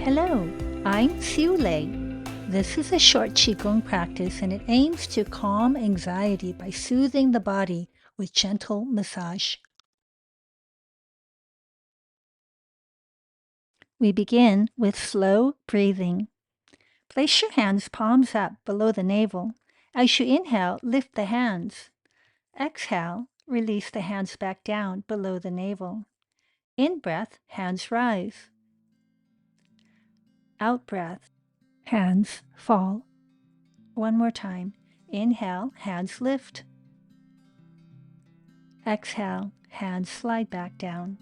Hello, I'm Xiu Lei. This is a short Qigong practice and it aims to calm anxiety by soothing the body with gentle massage. We begin with slow breathing. Place your hands palms up below the navel. As you inhale, lift the hands. Exhale, release the hands back down below the navel. In breath, hands rise. Out breath, hands fall. One more time. Inhale, hands lift. Exhale, hands slide back down.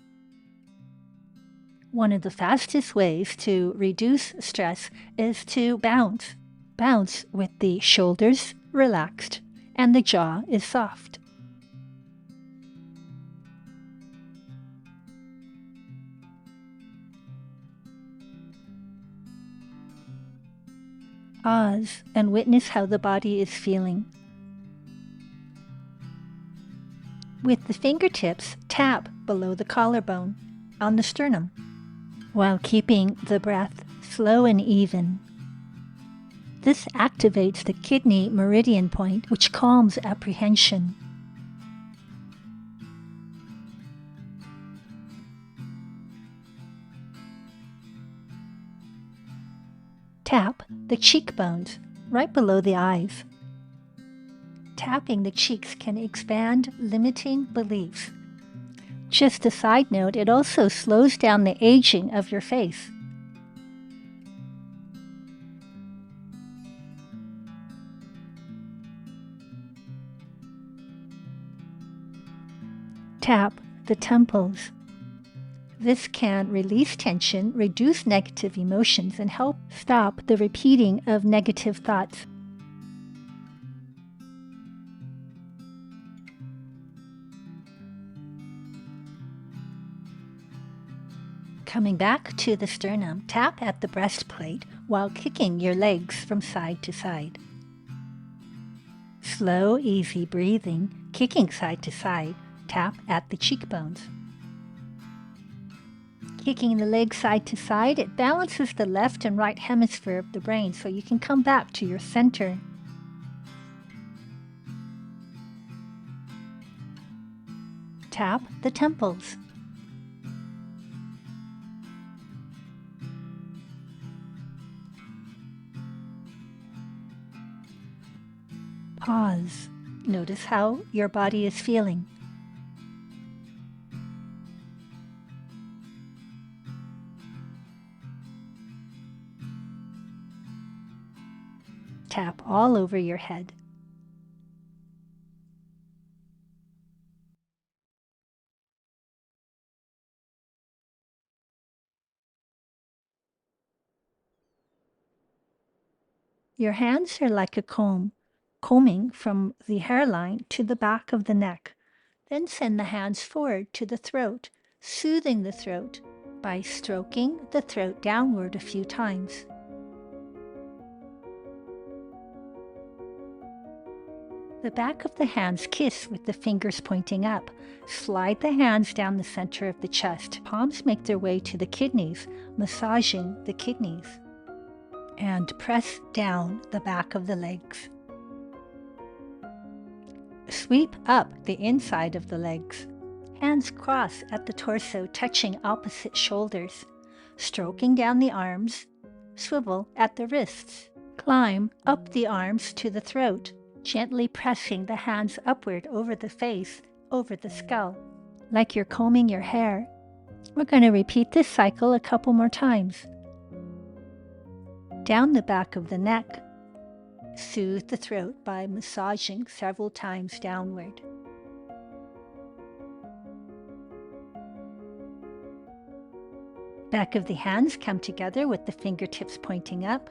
One of the fastest ways to reduce stress is to bounce. Bounce with the shoulders relaxed and the jaw is soft. Pause and witness how the body is feeling. With the fingertips, tap below the collarbone on the sternum, while keeping the breath slow and even. This activates the kidney meridian point, which calms apprehension. Tap the cheekbones right below the eyes. Tapping the cheeks can expand limiting beliefs. Just a side note, it also slows down the aging of your face. Tap the temples. This can release tension, reduce negative emotions, and help stop the repeating of negative thoughts. Coming back to the sternum, tap at the breastplate while kicking your legs from side to side. Slow, easy breathing, kicking side to side, tap at the cheekbones. Kicking the legs side to side, it balances the left and right hemisphere of the brain so you can come back to your center. Tap the temples. Pause. Notice how your body is feeling. Tap all over your head. Your hands are like a comb, combing from the hairline to the back of the neck. Then send the hands forward to the throat, soothing the throat by stroking the throat downward a few times. The back of the hands kiss with the fingers pointing up. Slide the hands down the center of the chest. Palms make their way to the kidneys, massaging the kidneys. And press down the back of the legs. Sweep up the inside of the legs. Hands cross at the torso, touching opposite shoulders. Stroking down the arms. Swivel at the wrists. Climb up the arms to the throat, gently pressing the hands upward over the face, over the skull, like you're combing your hair. We're going to repeat this cycle a couple more times. Down the back of the neck. Soothe the throat by massaging several times downward. Back of the hands come together with the fingertips pointing up.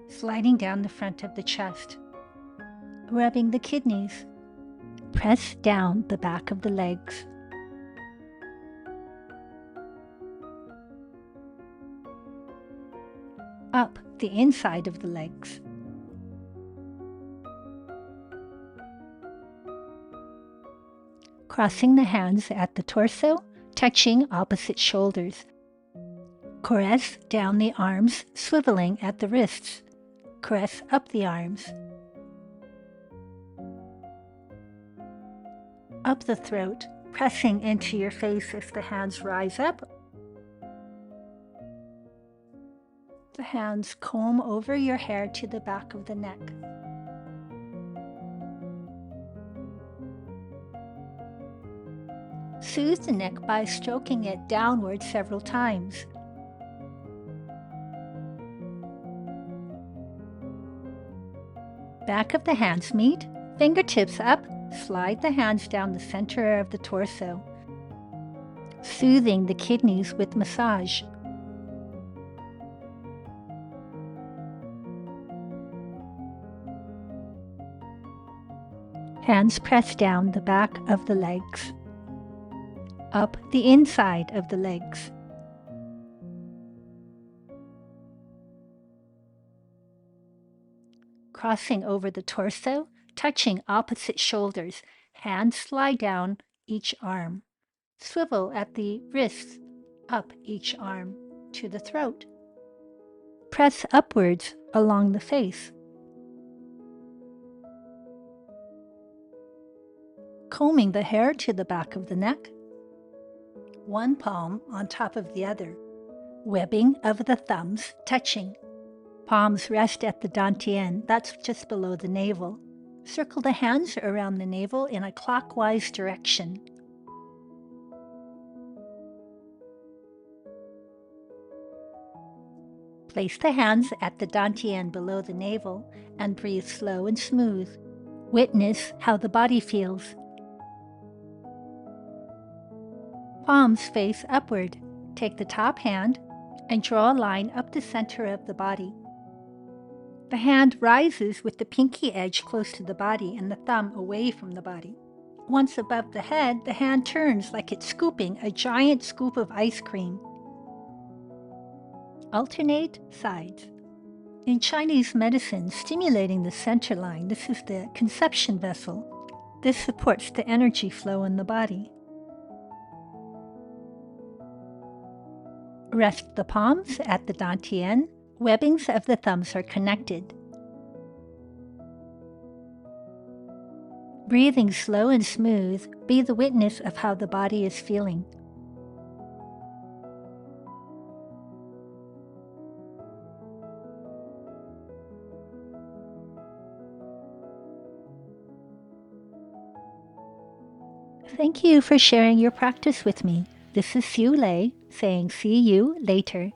Sliding down the front of the chest. Rubbing the kidneys. Press down the back of the legs. Up the inside of the legs. Crossing the hands at the torso, touching opposite shoulders. Caress down the arms, swiveling at the wrists. Caress up the arms. Up the throat, pressing into your face as the hands rise up. The hands comb over your hair to the back of the neck. Soothe the neck by stroking it downward several times. Back of the hands meet, fingertips up, slide the hands down the center of the torso, soothing the kidneys with massage. Hands press down the back of the legs, up the inside of the legs. Crossing over the torso, touching opposite shoulders, hands slide down each arm. Swivel at the wrists, up each arm to the throat. Press upwards along the face. Combing the hair to the back of the neck. One palm on top of the other. Webbing of the thumbs touching. Palms rest at the dantian, that's just below the navel. Circle the hands around the navel in a clockwise direction. Place the hands at the dantian below the navel and breathe slow and smooth. Witness how the body feels. Palms face upward. Take the top hand and draw a line up the center of the body. The hand rises with the pinky edge close to the body and the thumb away from the body. Once above the head, the hand turns like it's scooping a giant scoop of ice cream. Alternate sides. In Chinese medicine, stimulating the center line, this is the conception vessel. This supports the energy flow in the body. Rest the palms at the dantian. Webbings of the thumbs are connected. Breathing slow and smooth, be the witness of how the body is feeling. Thank you for sharing your practice with me. This is Xiu Lei saying see you later.